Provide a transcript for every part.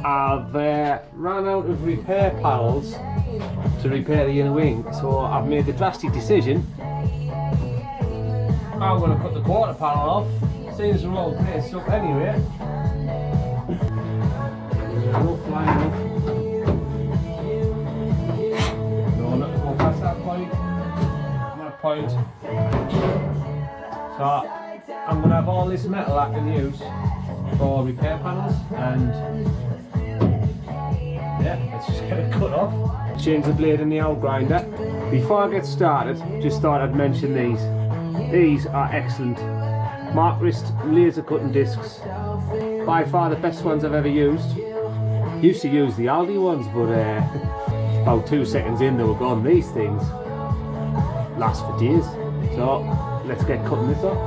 I've ran out of repair panels to repair the inner wing, so I've made the drastic decision. I'm going to cut the quarter panel off, seeing as they're all paced up anyway. No flying up. No, not to go past that point. That point. So I'm going to have all this metal I can use for repair panels, and yeah, let's just get it cut off. Change the blade in the out grinder. Before I get started, just thought I'd mention these. These are excellent. Mark wrist laser cutting discs. By far the best ones I've ever used. Used to use the Aldi ones, but about 2 seconds in they were gone. These things last for days. So let's get cutting this off.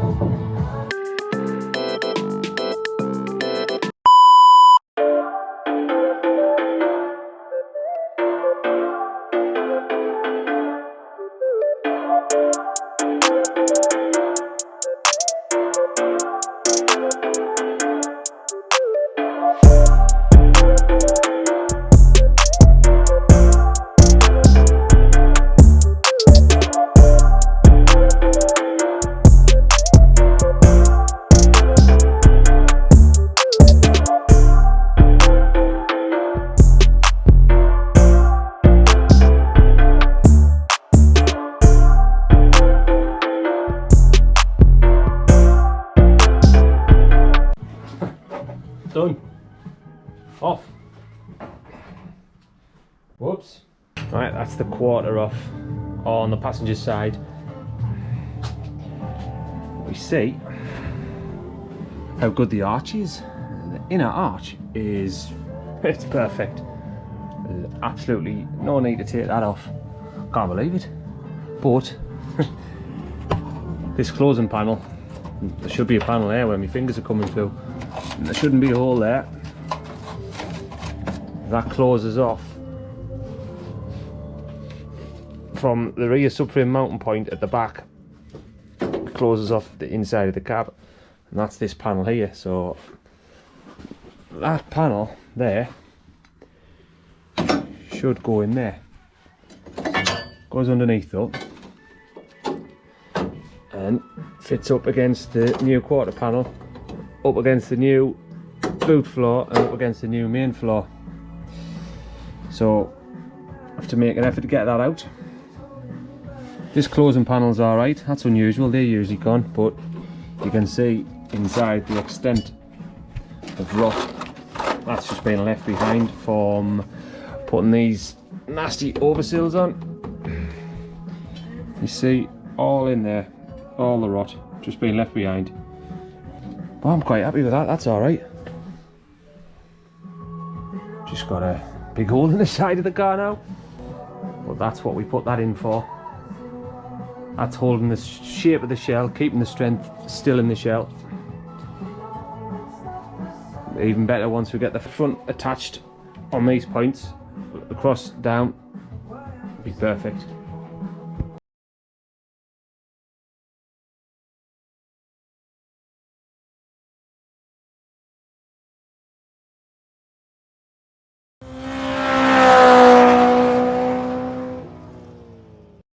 Done. Off. Whoops. Right, that's the quarter off on the passenger side. We see how good the arch is. The inner arch is, it's perfect. There's absolutely no need to take that off. Can't believe it. But this closing panel, there should be a panel there where my fingers are coming through. There shouldn't be a hole there. That closes off from the rear subframe mounting point at the back. It closes off the inside of the cab, and that's this panel here. So that panel there should go in there. Goes underneath though, and fits up against the new quarter panel, up against the new boot floor, and up against the new main floor. So I have to make an effort to get that out. This closing panel's alright, that's unusual, they're usually gone, but you can see inside the extent of rot. That's just been left behind from putting these nasty oversills on. You see all in there, all the rot just being left behind. But I'm quite happy with that, that's alright. Just got a big hole in the side of the car now. But that's what we put that in for. That's holding the shape of the shell, keeping the strength still in the shell. Even better once we get the front attached on these points, across, down, it'll be perfect.